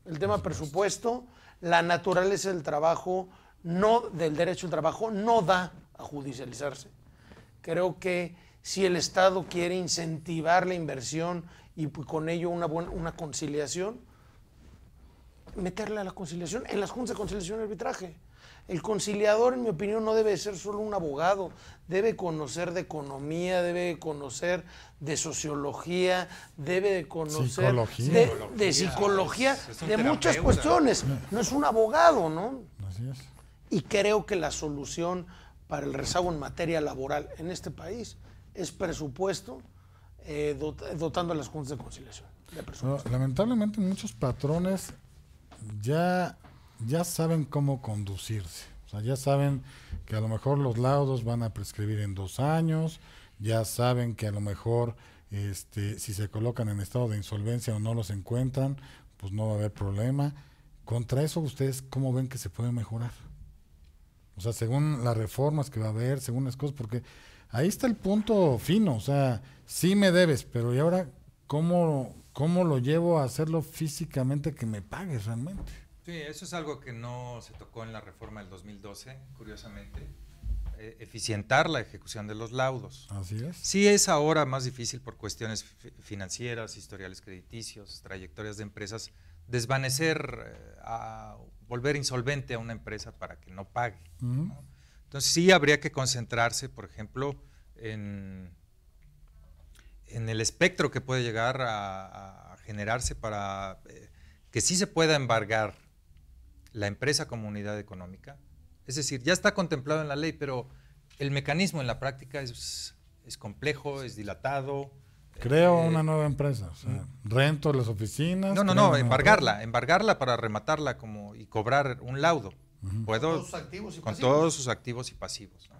El tema presupuesto, la naturaleza del trabajo, del derecho al trabajo, no da a judicializarse. Creo que si el Estado quiere incentivar la inversión y con ello una conciliación, meterle a la conciliación en las juntas de conciliación y arbitraje. El conciliador, en mi opinión, no debe ser solo un abogado, debe conocer de economía, debe conocer de sociología, debe de conocer de psicología, de muchas cuestiones. No es un abogado, ¿no? Así es. Y creo que la solución para el rezago en materia laboral en este país es presupuesto, dotando a las juntas de conciliación de presupuesto. Lamentablemente muchos patrones ya saben cómo conducirse. O sea, ya saben que a lo mejor los laudos van a prescribir en 2 años, ya saben que a lo mejor si se colocan en estado de insolvencia o no los encuentran, pues no va a haber problema. Contra eso, ¿ustedes cómo ven que se puede mejorar? O sea, según las reformas que va a haber, según las cosas, porque ahí está el punto fino. O sea, sí me debes, pero ¿y ahora cómo lo llevo a hacerlo físicamente que me pagues realmente? Sí, eso es algo que no se tocó en la reforma del 2012, curiosamente. Eficientar la ejecución de los laudos. Así es. Sí es ahora más difícil por cuestiones financieras, historiales crediticios, trayectorias de empresas, desvanecer, volver insolvente a una empresa para que no pague, ¿no? Entonces sí habría que concentrarse, por ejemplo, en el espectro que puede llegar a generarse para que sí se pueda embargar la empresa como unidad económica. Es decir, ya está contemplado en la ley, pero el mecanismo en la práctica es complejo, es dilatado. Creo una nueva empresa, o sea, rento las oficinas. No, embargarla para rematarla y cobrar un laudo. Puedo, con todos sus activos y pasivos, ¿no?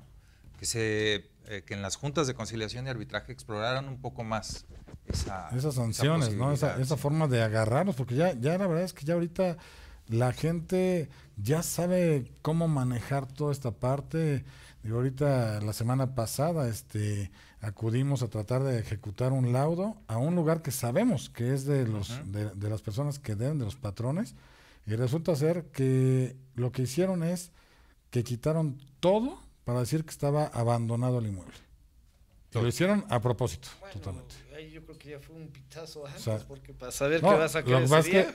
Que en las juntas de conciliación y arbitraje exploraran un poco más esas sanciones, ¿no? Esa forma de agarrarlos, porque ya la verdad es que ya ahorita la gente ya sabe cómo manejar toda esta parte. Digo, ahorita la semana pasada acudimos a tratar de ejecutar un laudo a un lugar que sabemos que es de las personas que deben, de los patrones, y resulta ser que lo que hicieron es que quitaron todo para decir que estaba abandonado el inmueble. Lo hicieron a propósito, totalmente. Ahí yo creo que ya fue un pitazo antes, o sea, porque para saber qué va a sacar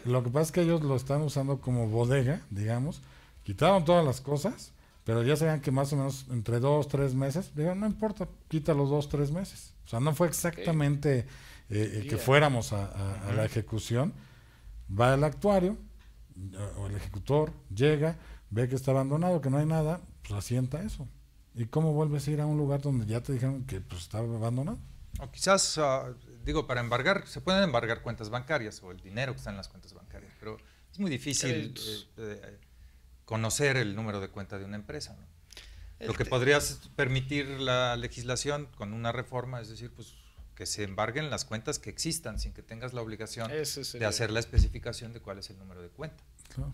lo que pasa es que ellos lo están usando como bodega, digamos. Quitaron todas las cosas, pero ya sabían que más o menos entre 2 o 3 meses, dijeron, no importa, quita los 2 o 3 meses. O sea, no fue exactamente que fuéramos a la ejecución. Va el actuario o el ejecutor, llega, ve que está abandonado, que no hay nada, pues asienta eso. ¿Y cómo vuelves a ir a un lugar donde ya te dijeron que pues estaba abandonado? O quizás, para embargar, se pueden embargar cuentas bancarias o el dinero que está en las cuentas bancarias, pero es muy difícil conocer el número de cuenta de una empresa, ¿no? Lo que podría permitir la legislación con una reforma es decir, pues que se embarguen las cuentas que existan sin que tengas la obligación de hacer la especificación de cuál es el número de cuenta. Claro.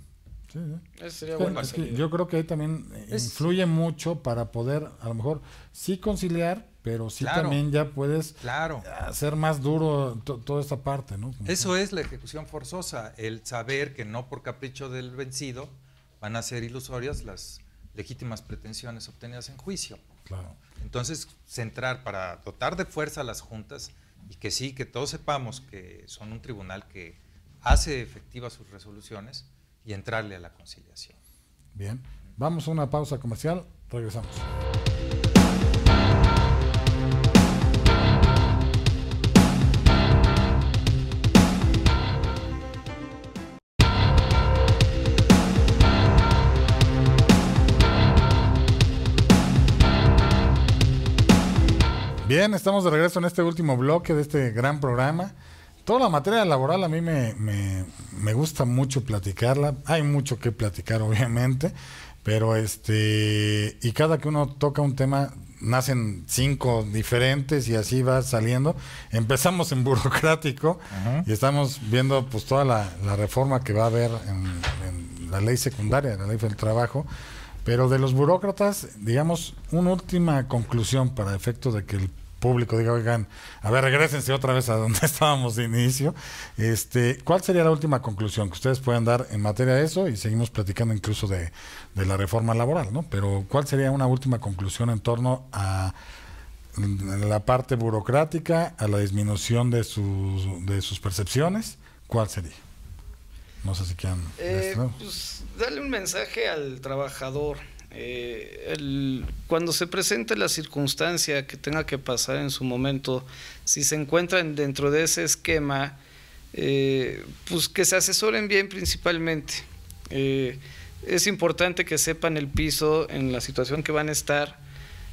Sí. Eso sería bueno. Es que yo creo que ahí también influye mucho para poder, a lo mejor, sí conciliar, pero sí también ya puedes hacer más duro toda esta parte, ¿no? Eso es la ejecución forzosa, el saber que no por capricho del vencido van a ser ilusorias las legítimas pretensiones obtenidas en juicio. Claro. Entonces, centrar para dotar de fuerza a las juntas y que todos sepamos que son un tribunal que hace efectivas sus resoluciones y entrarle a la conciliación. Bien, vamos a una pausa comercial, regresamos. Bien, estamos de regreso en este último bloque de este gran programa. Toda la materia laboral a mí me gusta mucho platicarla. Hay mucho que platicar, obviamente, pero y cada que uno toca un tema, nacen 5 diferentes y así va saliendo. Empezamos en burocrático y estamos viendo pues toda la reforma que va a haber en la ley secundaria, la ley del trabajo. Pero de los burócratas, digamos, una última conclusión para efecto de que el público diga, oigan, a ver, regrésense otra vez a donde estábamos de inicio. ¿Cuál sería la última conclusión que ustedes puedan dar en materia de eso? Y seguimos platicando incluso de la reforma laboral, ¿no? Pero ¿cuál sería una última conclusión en torno a la parte burocrática, a la disminución de sus percepciones? ¿Cuál sería? No sé si quieran... pues darle un mensaje al trabajador. Cuando se presente la circunstancia que tenga que pasar en su momento, si se encuentran dentro de ese esquema, pues que se asesoren bien principalmente. Es importante que sepan el piso en la situación que van a estar,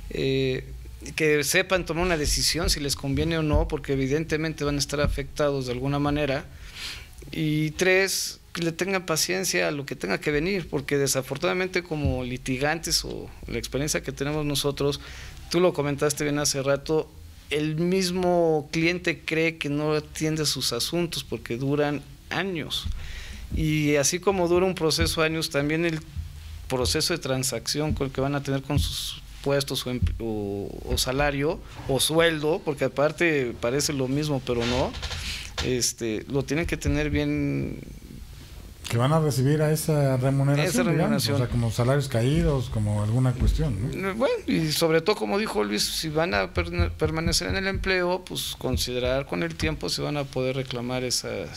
que sepan tomar una decisión si les conviene o no, porque evidentemente van a estar afectados de alguna manera. Y 3, que le tengan paciencia a lo que tenga que venir, porque desafortunadamente como litigantes o la experiencia que tenemos nosotros, tú lo comentaste bien hace rato, el mismo cliente cree que no atiende sus asuntos porque duran años. Y así como dura un proceso años, también el proceso de transacción con el que van a tener con sus puestos o salario o sueldo, porque aparte parece lo mismo pero no, lo tienen que tener bien, que van a recibir a esa remuneración, digamos, o sea, como salarios caídos, como alguna cuestión, ¿no? Bueno, y sobre todo, como dijo Luis, si van a permanecer en el empleo, pues considerar con el tiempo si van a poder reclamar ese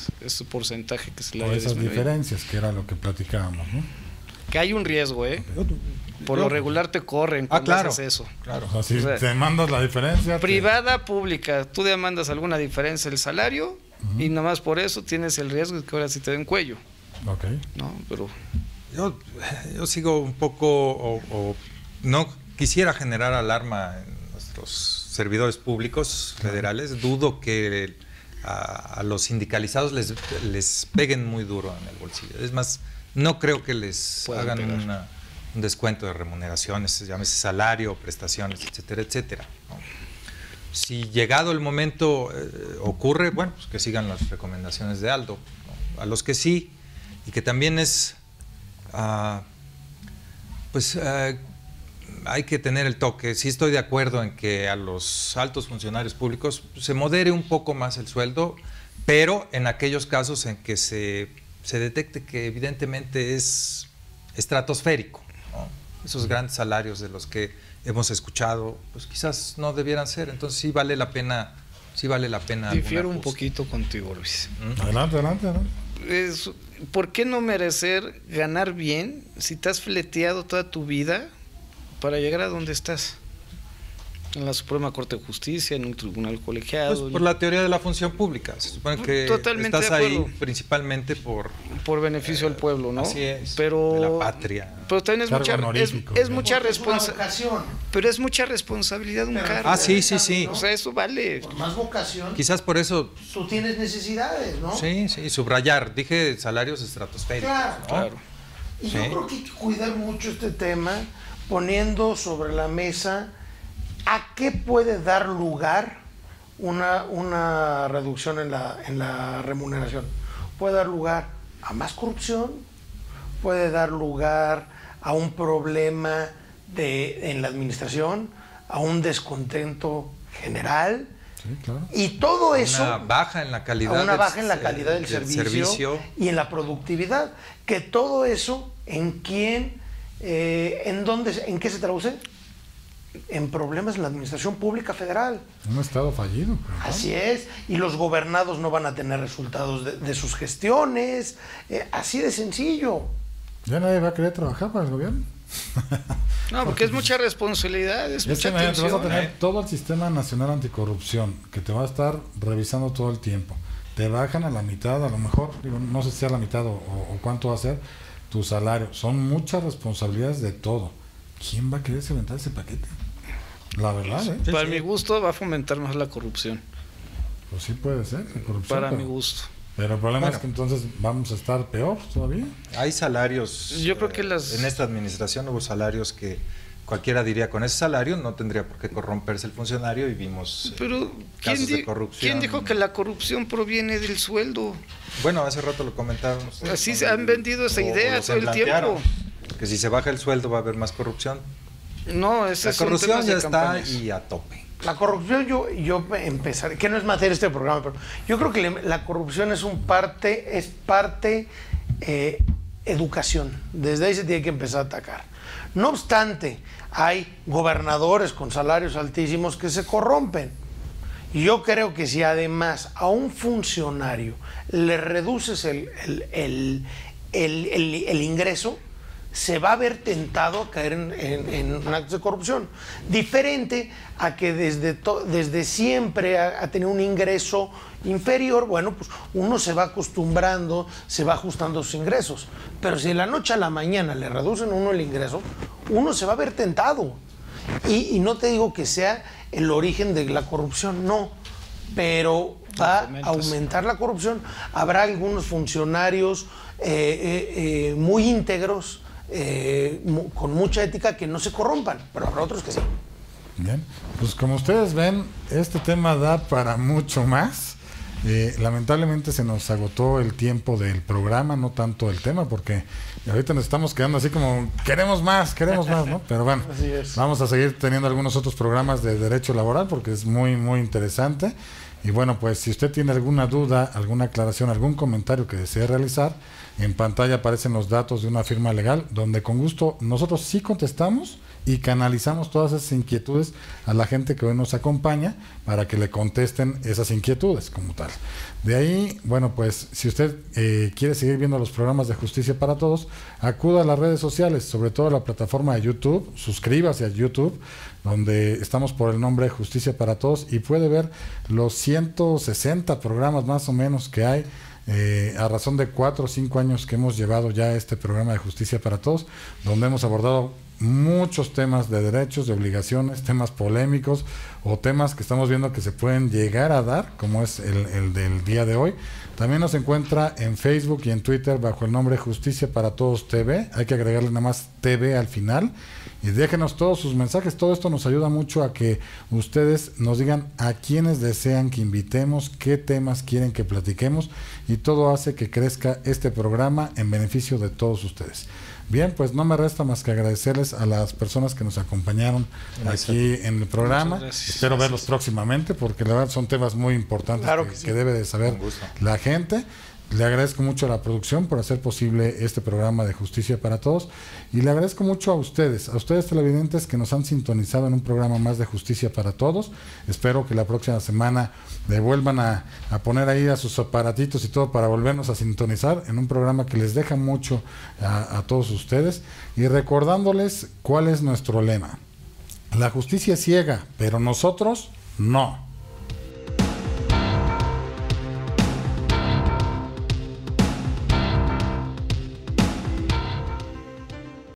porcentaje que se le haya esas disminuido. Diferencias, que era lo que platicábamos, ¿no? Que hay un riesgo, por lo regular te corren cuando haces eso. Claro, o sea, si demandas la diferencia... Privada, pública, tú demandas alguna diferencia del salario y nomás por eso tienes el riesgo de que ahora sí te den cuello. Okay. No, pero yo sigo un poco o no quisiera generar alarma en nuestros servidores públicos federales. Dudo que a los sindicalizados les peguen muy duro en el bolsillo. Es más, no creo que les hagan un descuento de remuneraciones, llámese salario, prestaciones, etcétera, etcétera, ¿no? Si llegado el momento ocurre, bueno, pues que sigan las recomendaciones de Aldo, ¿no? A los que sí, y que también es, hay que tener el toque. Sí estoy de acuerdo en que a los altos funcionarios públicos se modere un poco más el sueldo, pero en aquellos casos en que se detecte que evidentemente es estratosférico, ¿no? Esos grandes salarios de los que hemos escuchado, pues quizás no debieran ser. Entonces sí vale la pena. Difiero un poquito contigo, Luis. Adelante. ¿Por qué no merecer ganar bien si te has fleteado toda tu vida para llegar a donde estás? En la Suprema Corte de Justicia, en un tribunal colegiado. Pues por la teoría de la función pública. Se supone que totalmente estás ahí principalmente por beneficio del pueblo, ¿no? Así es. Pero, de la patria. Pero también es mucha responsabilidad. Pero es mucha responsabilidad un cargo. Sí. O sea, eso vale. Por más vocación. Quizás por eso. Tú tienes necesidades, ¿no? Sí, subrayar. Dije salarios estratosféricos. Claro, ¿no? claro. Y yo creo que hay que cuidar mucho este tema, poniendo sobre la mesa a qué puede dar lugar una reducción en la remuneración. Puede dar lugar a más corrupción, puede dar lugar a un problema en la administración, a un descontento general. Sí, claro. Y todo eso, una baja en la calidad del servicio y en la productividad. Que todo eso, ¿en qué se traduce? En problemas en la administración pública federal. Un estado fallido. ¿No? Así es, y los gobernados no van a tener resultados de sus gestiones, así de sencillo. Ya nadie va a querer trabajar para el gobierno. No, porque es mucha responsabilidad, es mucha atención. Vas a tener todo el Sistema Nacional Anticorrupción que te va a estar revisando todo el tiempo. Te bajan a la mitad, a lo mejor, no sé si a la mitad o cuánto va a ser tu salario. Son muchas responsabilidades de todo. ¿Quién va a querer inventar ese paquete? La verdad, ¿eh? Para mi gusto va a fomentar más la corrupción. Pues sí puede ser, la corrupción. Para mi gusto. Pero el problema es que entonces vamos a estar peor todavía. Hay salarios. Yo creo que en esta administración hubo salarios que cualquiera diría, con ese salario no tendría por qué corromperse el funcionario, y vimos pero casos de corrupción. ¿quién dijo que la corrupción proviene del sueldo? Bueno, hace rato lo comentaron ustedes. Así se han vendido esa idea todo el tiempo. Que si se baja el sueldo va a haber más corrupción. No, esa la corrupción ya está y a tope. La corrupción, yo empezaré, que no es materia de este programa, pero yo creo que la corrupción es parte educación. Desde ahí se tiene que empezar a atacar. No obstante, hay gobernadores con salarios altísimos que se corrompen. Y yo creo que si además a un funcionario le reduces el ingreso, se va a ver tentado a caer en actos de corrupción. Diferente a que desde siempre ha tenido un ingreso inferior, bueno, pues uno se va acostumbrando, se va ajustando sus ingresos. Pero si de la noche a la mañana le reducen a uno el ingreso, uno se va a ver tentado. Y no te digo que sea el origen de la corrupción, no, pero va a aumentar la corrupción. Habrá algunos funcionarios muy íntegros, con mucha ética, que no se corrompan, pero habrá otros que sí. Bien, pues como ustedes ven, este tema da para mucho más. Lamentablemente se nos agotó el tiempo del programa, no tanto el tema, porque ahorita nos estamos quedando así como queremos más, ¿no? Pero bueno, vamos a seguir teniendo algunos otros programas de derecho laboral porque es muy, muy interesante. Y bueno, pues si usted tiene alguna duda, alguna aclaración, algún comentario que desee realizar, en pantalla aparecen los datos de una firma legal donde con gusto nosotros sí contestamos y canalizamos todas esas inquietudes a la gente que hoy nos acompaña para que le contesten esas inquietudes como tal. De ahí, bueno, pues si usted quiere seguir viendo los programas de Justicia para Todos, acuda a las redes sociales, sobre todo a la plataforma de YouTube, suscríbase a YouTube, donde estamos por el nombre de Justicia para Todos, y puede ver los 160 programas más o menos que hay, a razón de 4 o 5 años que hemos llevado ya este programa de Justicia para Todos, donde hemos abordado muchos temas de derechos, de obligaciones, temas polémicos o temas que estamos viendo que se pueden llegar a dar, como es el del día de hoy. También nos encuentra en Facebook y en Twitter bajo el nombre Justicia para Todos TV. Hay que agregarle nada más TV al final. Y déjenos todos sus mensajes. Todo esto nos ayuda mucho a que ustedes nos digan a quiénes desean que invitemos, qué temas quieren que platiquemos, y todo hace que crezca este programa en beneficio de todos ustedes. Bien, pues no me resta más que agradecerles a las personas que nos acompañaron aquí en el programa. Espero verlos próximamente porque la verdad son temas muy importantes, claro que debe de saber la gente. Le agradezco mucho a la producción por hacer posible este programa de Justicia para Todos, y le agradezco mucho a ustedes televidentes que nos han sintonizado en un programa más de Justicia para Todos. Espero que la próxima semana le vuelvan a poner ahí a sus aparatitos y todo para volvernos a sintonizar en un programa que les deja mucho a todos ustedes, y recordándoles cuál es nuestro lema: la justicia es ciega, pero nosotros no.